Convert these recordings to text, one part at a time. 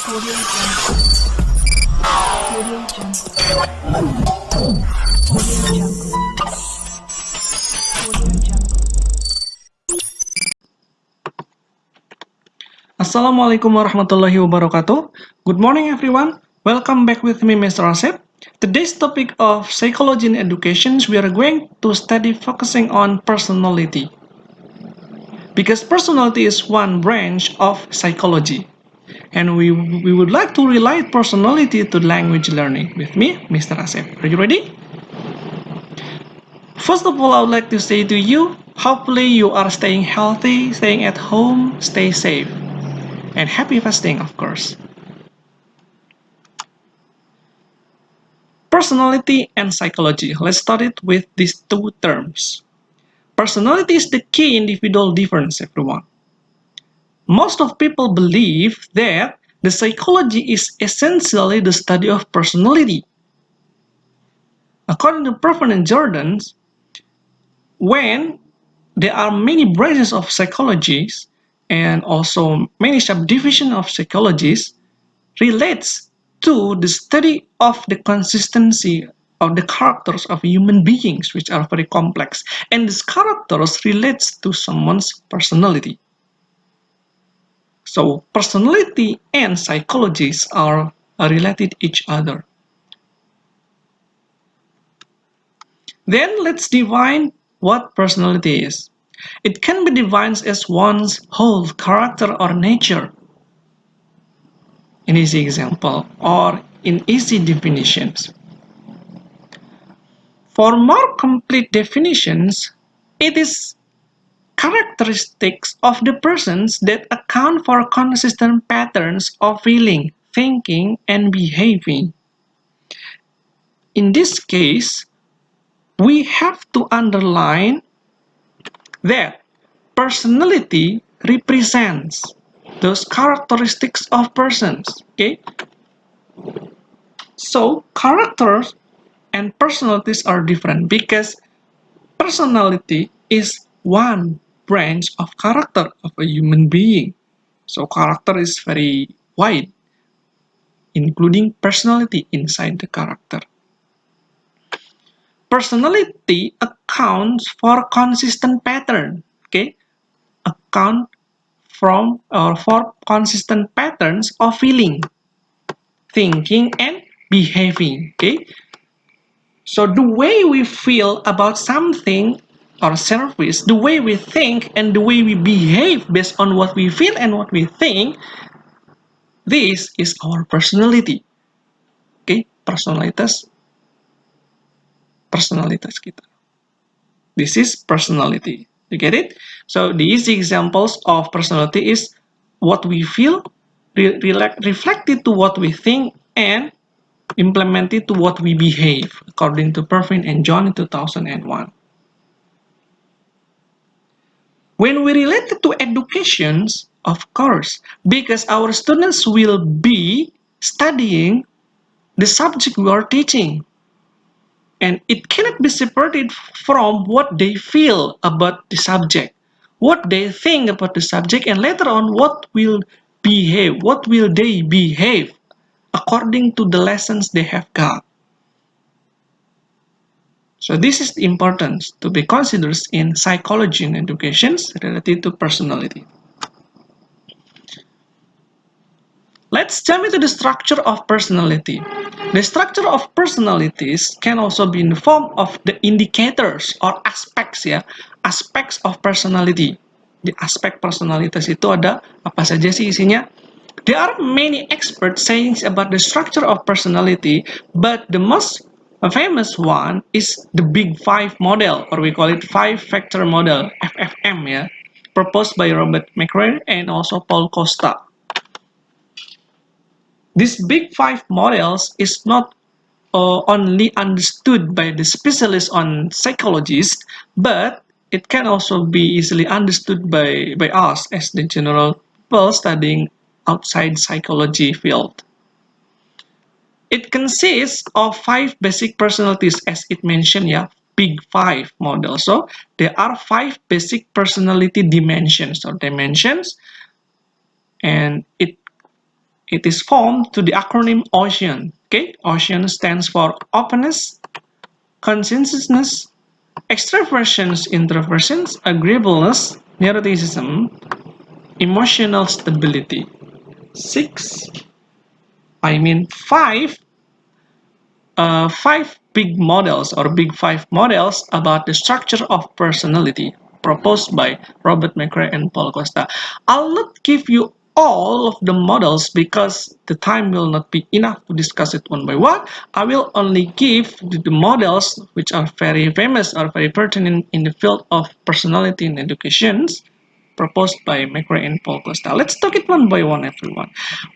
Audio Jungle. Audio Jungle. Audio Jungle. Audio Jungle. Assalamualaikum warahmatullahi wabarakatuh. Good morning everyone. Welcome back with me Mr. Asep. Today's topic of psychology and education, we are going to study focusing on personality. Because personality is one branch of psychology. And we would like to relate personality to language learning. With me, Mr. Asep. Are you ready? First of all, I would like to say to you, hopefully you are staying healthy, staying at home, stay safe. And happy fasting, of course. Personality and psychology. Let's start it with these two terms. Personality is the key individual difference, everyone. Most of people believe that the psychology is essentially the study of personality. According to Proven and Jordan, when there are many branches of psychologies and also many subdivisions of psychologies relates to the study of the consistency of the characters of human beings, which are very complex, and these characters relates to someone's personality. So personality and psychologies are related each other. Then let's define what personality is. It can be defined as one's whole character or nature. In easy example or in easy definitions. For more complete definitions, it is characteristics of the persons that account for consistent patterns of feeling, thinking, and behaving. In this case, we have to underline that personality represents those characteristics of persons. Okay? So, characters and personalities are different because personality is one branch of character of a human being. So character is very wide, including personality inside the character. Personality accounts for consistent pattern, okay? Account from or for consistent patterns of feeling, thinking, and behaving, okay? So the way we feel about something or service, the way we think and the way we behave based on what we feel and what we think, this is our personality. Okay, personalitas kita. This is personality. You get it? So the easy examples of personality is what we feel, reflected to what we think, and implemented to what we behave, according to Pervin and John in 2001. When we relate it to educations, of course, because our students will be studying the subject we are teaching. And it cannot be separated from what they feel about the subject, what they think about the subject, and later on what will they behave according to the lessons they have got. So this is the importance to be considered in psychology and education related to personality. Let's jump into the structure of personality. The structure of personalities can also be in the form of the indicators or aspects ya, aspects of personality. Di aspek personalitas itu ada apa saja sih isinya? There are many experts saying about the structure of personality, but the most famous one is the Big Five model, or we call it five-factor model, FFM ya, proposed by Robert McCrae and also Paul Costa. This Big Five models is not only understood by the specialists on psychologists, but it can also be easily understood by us as the general people studying outside psychology field. It consists of 5 basic personalities as it mentioned, yeah, Big Five model. So there are 5 basic personality dimensions or dimensions, and it is formed to the acronym OCEAN. Okay, OCEAN stands for openness, conscientiousness, extraversions, introversions, agreeableness, neuroticism, emotional stability. Five big models or big five models about the structure of personality proposed by Robert McCrae and Paul Costa. I'll not give you all of the models because the time will not be enough to discuss it one by one. I will only give the models which are very famous or very pertinent in the field of personality and educations proposed by McCrae and Paul Costa. Let's talk it one by one, everyone.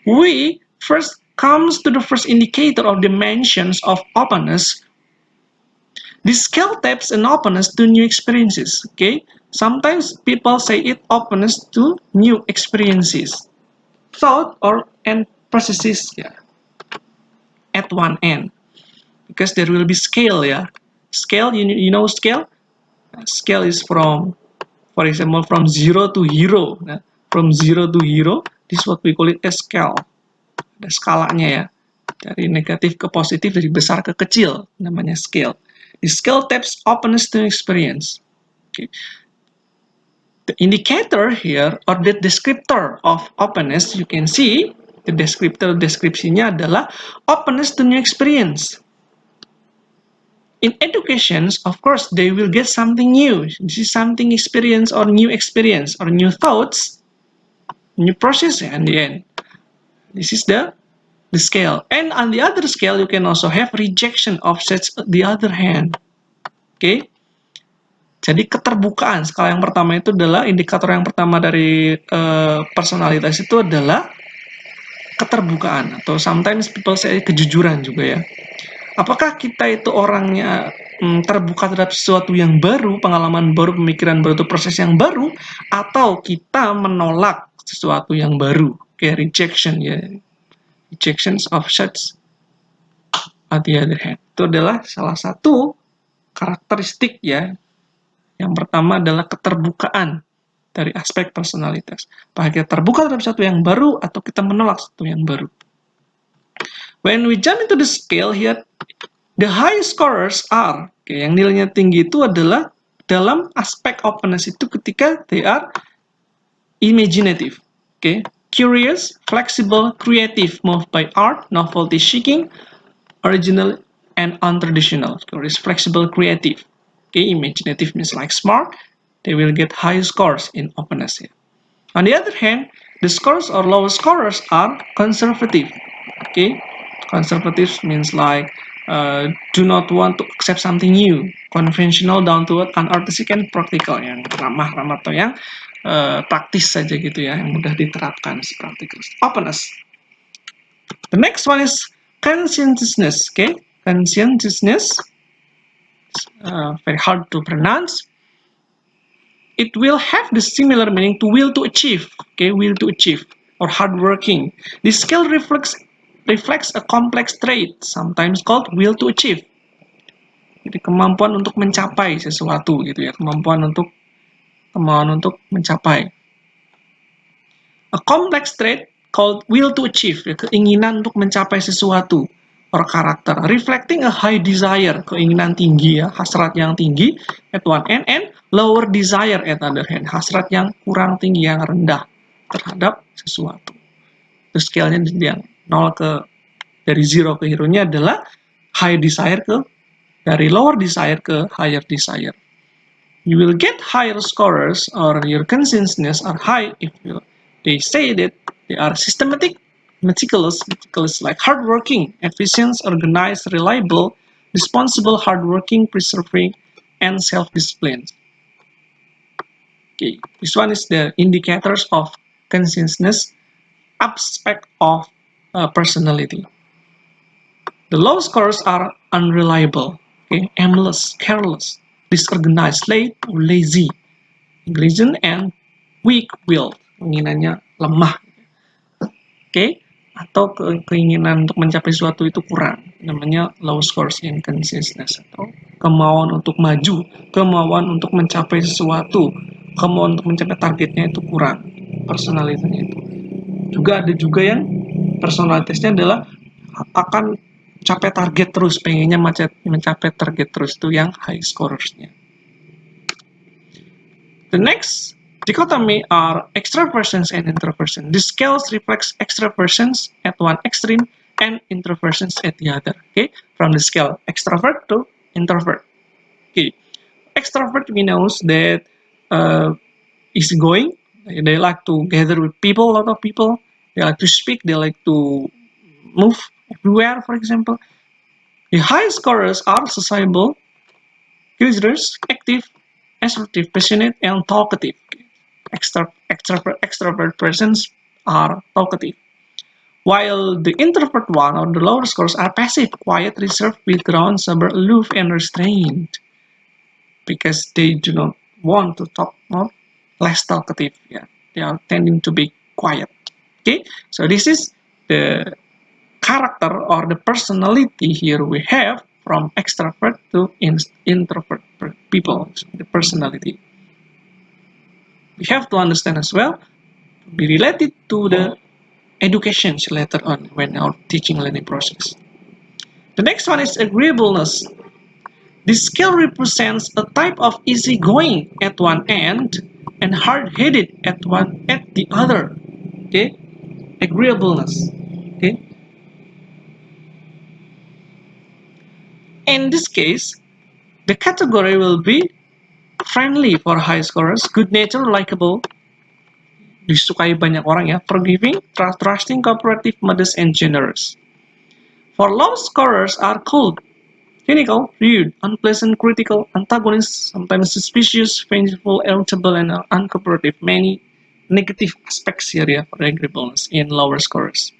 We first comes to the first indicator of dimensions of openness. The scale taps an openness to new experiences. Okay, sometimes people say it openness to new experiences, thought or and processes. Yeah, at one end because there will be scale. Yeah, scale. You know scale. Scale is from, for example, from zero to hero. Nah, from zero to hero, this is what we call it a scale. Ada skalanya ya. Dari negatif ke positif, dari besar ke kecil, namanya scale. The scale taps openness to experience. Okay. The indicator here, or the descriptor of openness, you can see, the deskripsinya adalah openness to new experience. In educations, of course, they will get something new. This is something experience or new thoughts, new process in the end. This is the scale. And on the other scale, you can also have rejection of such the other hand. Okay? Jadi keterbukaan, skala yang pertama itu adalah indikator yang pertama dari personalitas itu adalah keterbukaan, atau sometimes people say kejujuran juga ya. Apakah kita itu orangnya terbuka terhadap sesuatu yang baru, pengalaman baru, pemikiran baru, atau proses yang baru, atau kita menolak sesuatu yang baru, kayak rejection ya, rejections of such on the other hand. Itu adalah salah satu karakteristik ya. Yang pertama adalah keterbukaan dari aspek personalitas. Apakah kita terbuka terhadap sesuatu yang baru atau kita menolak sesuatu yang baru. When we jump into the scale here, the high scorers are, yang nilainya tinggi itu adalah dalam aspek openness itu ketika they are imaginative, curious, flexible, creative, moved by art, novelty seeking, original, and untraditional. Curious, flexible, creative. Imaginative means like smart. They will get high scores in openness here. On the other hand, the scores or low scorers are conservative. Conservative means like do not want to accept something new, conventional, down to earth, unartistic, and practical, yang ramah-ramah atau yang praktis saja gitu ya, yang mudah diterapkan, practical. Openness. The next one is conscientiousness. Conscientiousness, very hard to pronounce. It will have the similar meaning to will to achieve. Will to achieve or hardworking. This skill reflects a complex trait, sometimes called will to achieve. Jadi kemampuan untuk mencapai sesuatu gitu ya, kemampuan untuk mencapai. A complex trait called will to achieve, ya, keinginan untuk mencapai sesuatu, or karakter, reflecting a high desire, keinginan tinggi ya, hasrat yang tinggi at one end, and lower desire at other hand, hasrat yang kurang tinggi, yang rendah terhadap sesuatu. Itu scale-nya yang 0 ke dari 0 ke hero-nya adalah high desire ke dari lower desire ke higher desire. You will get higher scorers or your conscientiousness are high if they say that they are systematic, meticulous like hardworking, efficient, organized, reliable, responsible, hardworking, persevering, and self-disciplined. This one is the indicators of conscientiousness aspect of personality. The low scores are unreliable, aimless, careless, disorganized, late, or lazy, negligent, and weak-willed, keinginannya lemah, atau keinginan untuk mencapai sesuatu itu kurang, namanya low scores in conscientiousness, atau kemauan untuk maju, kemauan untuk mencapai sesuatu, kemauan untuk mencapai targetnya itu kurang, personalitinya itu. Juga ada juga yang personalitasnya adalah akan capai target terus, pengennya mencapai target terus, itu yang high scorersnya. The next dichotomy are extraversions and introversion. The scales reflects extraversions at one extreme and introversions at the other. Okay, from the scale extrovert to introvert. Okay, extrovert we know that easygoing. They like to gather with people, a lot of people. They like to speak. They like to move everywhere. For example, the high scorers are sociable, curious, active, assertive, passionate, and talkative. Extrovert persons are talkative, while the introvert one or the lower scores are passive, quiet, reserved, withdrawn, sober, aloof, and restrained, because they do not want to talk more, less talkative. Yeah, they are tending to be quiet. Okay, so this is the character or the personality here we have from extrovert to introvert people, the personality. We have to understand as well, be related to the education later on when our teaching learning process. The next one is agreeableness. This skill represents a type of easygoing at one end and hard-headed at the other. Okay, agreeableness. Okay, in this case, the category will be friendly for high scorers, good natured, likable, disukai banyak orang ya, forgiving, trusting, cooperative, modest, and generous. For low scorers are cold, cynical, rude, unpleasant, critical, antagonist, sometimes suspicious, vengeful, irritable, and uncooperative. Many negative aspects here ya for agreeableness in lower scorers.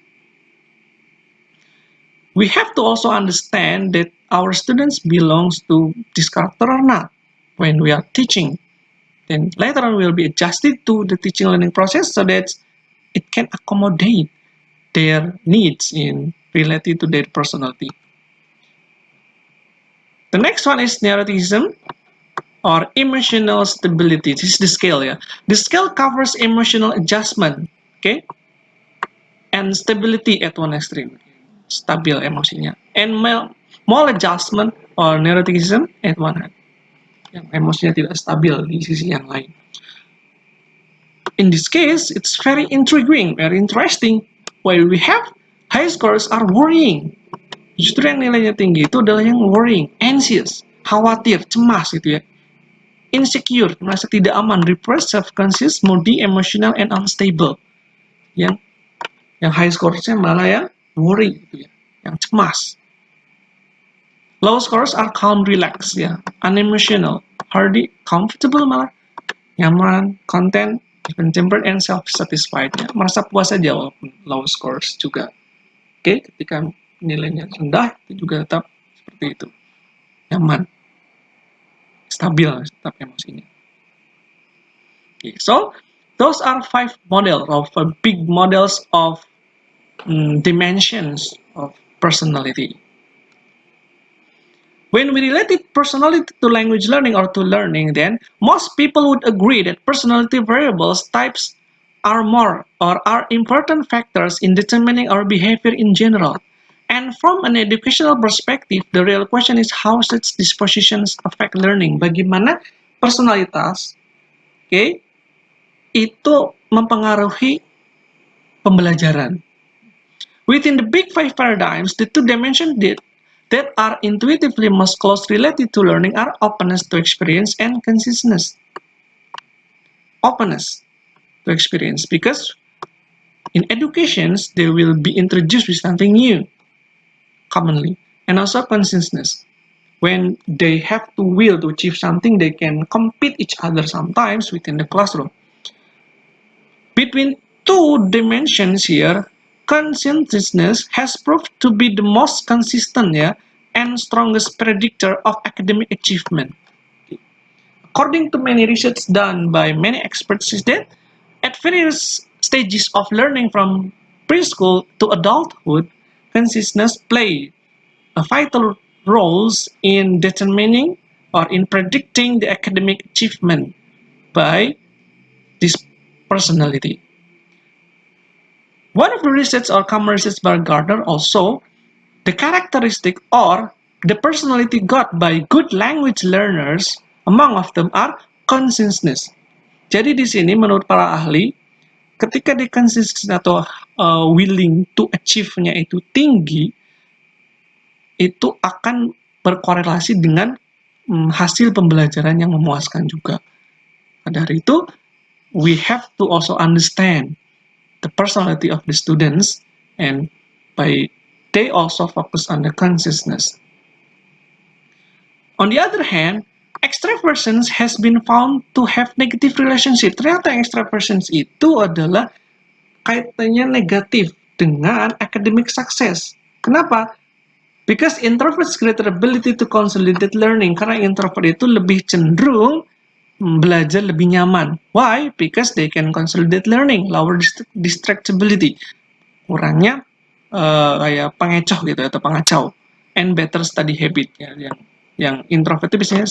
We have to also understand that our students belongs to this character or not when we are teaching. Then later on will be adjusted to the teaching learning process so that it can accommodate their needs in related to their personality. The next one is neuroticism or emotional stability. This is the scale ya. The scale covers emotional adjustment, okay, and stability at one extreme, stabil emosinya, and maladjustment or neuroticism at one hand, yang emosinya tidak stabil di sisi yang lain. In this case, it's very intriguing, very interesting. While we have high scores are worrying. Justru yang nilainya tinggi itu adalah yang worrying, anxious, khawatir, cemas gitu ya. Insecure, merasa tidak aman, repressed, self-conscious, moody, emotional, and unstable. Yang high scores-nya malah yang worry gitu ya, yang cemas. Low scores are calm, relaxed ya, unemotional, hardy, comfortable malah, nyaman, content, even tempered and self-satisfied ya, merasa puas saja walaupun low scores juga. Oke, ketika nilainya rendah itu juga tetap seperti itu, nyaman, stabil tetap emosinya. Okay, so those are 5 models of big models of dimensions of personality. When we related personality to language learning or to learning, then most people would agree that personality variables types are more or are important factors in determining our behavior in general. And from an educational perspective, the real question is how such dispositions affect learning. Bagaimana personalitas, okay, itu mempengaruhi pembelajaran. Within the big 5 paradigms, the 2 dimensions that are intuitively most closely related to learning are openness to experience and consciousness. Openness to experience, because in educations they will be introduced with something new commonly, and also consciousness. When they have to will to achieve something, they can compete each other sometimes within the classroom. Between 2 dimensions here, conscientiousness has proved to be the most consistent and strongest predictor of academic achievement. According to many research done by many experts, is that at various stages of learning from preschool to adulthood, consciousness play a vital roles in determining or in predicting the academic achievement by this personality. One of the research or common research by Gardner also, the characteristic or the personality got by good language learners, among of them are conscientiousness. Jadi di sini menurut para ahli, ketika di conscientiousness atau willing to achieve-nya itu tinggi, itu akan berkorelasi dengan hasil pembelajaran yang memuaskan juga. Dari itu, we have to also understand the personality of the students, and by they also focus on the consciousness. On the other hand, extraversion has been found to have negative relationship. Ternyata extraversion itu adalah kaitannya negatif dengan academic success. Kenapa? Because introverts greater ability to consolidate learning. Karena introvert itu lebih cenderung belajar lebih nyaman. Why? Because they can consolidate learning, lower distractibility. Kurangnya kayak pengecoh gitu atau pengacau, and better study habit ya. Yang introvert itu biasanya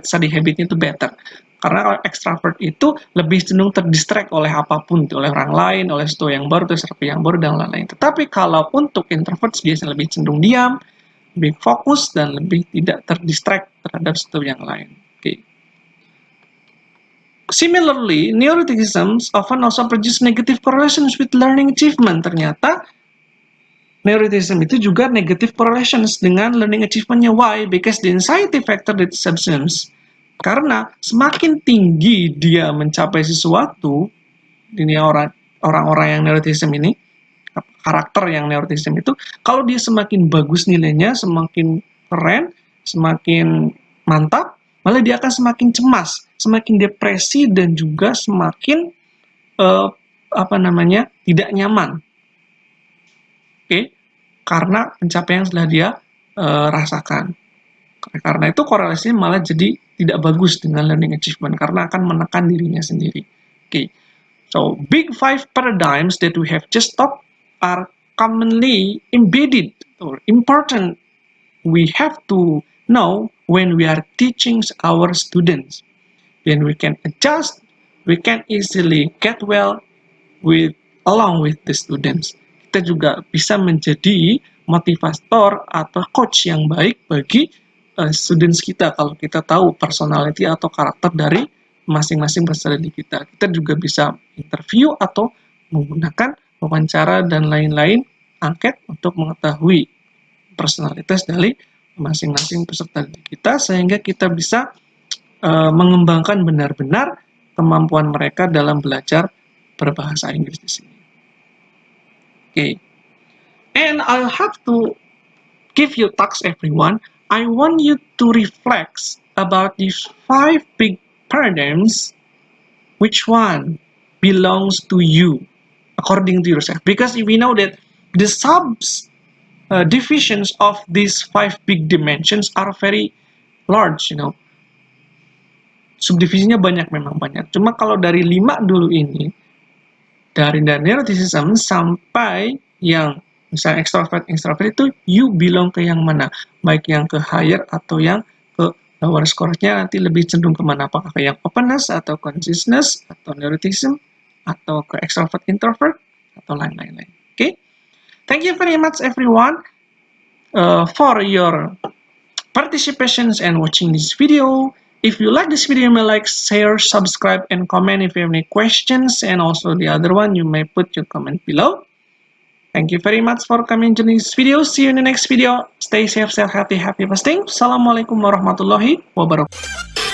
study habitnya itu better. Karena kalau extrovert itu lebih cenderung terdistract oleh apapun, oleh orang lain, oleh sesuatu yang baru, sesuatu yang baru, dan lain-lain. Tetapi kalau untuk introvert biasanya lebih cenderung diam, lebih fokus, dan lebih tidak terdistract terhadap sesuatu yang lain. Okay. Similarly, neuroticism often also produce negative correlations with learning achievement. Ternyata neuroticism itu juga negative correlations dengan learning achievement-nya. Why? Because the anxiety factor that substance. Karena semakin tinggi dia mencapai sesuatu, ini orang-orang yang neuroticism ini, karakter yang neuroticism itu, kalau dia semakin bagus nilainya, semakin keren, semakin mantap, malah dia akan semakin cemas, semakin depresi, dan juga semakin tidak nyaman. Oke, karena pencapaian yang telah dia rasakan. Karena itu korelasinya malah jadi tidak bagus dengan learning achievement karena akan menekan dirinya sendiri. Oke, so big five paradigms that we have just talked are commonly embedded or important. We have to know when we are teaching our students. Then we can adjust, we can easily get well along with the students. Kita juga bisa menjadi motivator atau coach yang baik bagi students kita kalau kita tahu personality atau karakter dari masing-masing peserta kita. Kita juga bisa interview atau menggunakan wawancara dan lain-lain angket untuk mengetahui personalitas dari masing-masing peserta kita sehingga kita bisa mengembangkan benar-benar kemampuan mereka dalam belajar berbahasa Inggris di sini. Okay. And I'll have to give you tasks, everyone. I want you to reflect about these 5 big paradigms. Which one belongs to you according to yourself? Because we know that the divisions of these 5 big dimensions are very large, you know. Subdivisinya memang banyak. Cuma kalau dari 5 dulu ini, dari neuroticism sampai yang misalnya extrovert itu, you belong ke yang mana? Baik yang ke higher atau yang ke lower score-nya nanti lebih cenderung kemana? Apakah ke yang openness atau consciousness atau neuroticism atau ke extrovert introvert atau lain-lain. Okay? Thank you very much everyone for your participations and watching this video. If you like this video, you may like, share, subscribe, and comment if you have any questions. And also the other one, you may put your comment below. Thank you very much for coming to this video. See you in the next video. Stay safe, stay healthy, happy fasting. Assalamualaikum warahmatullahi wabarakatuh.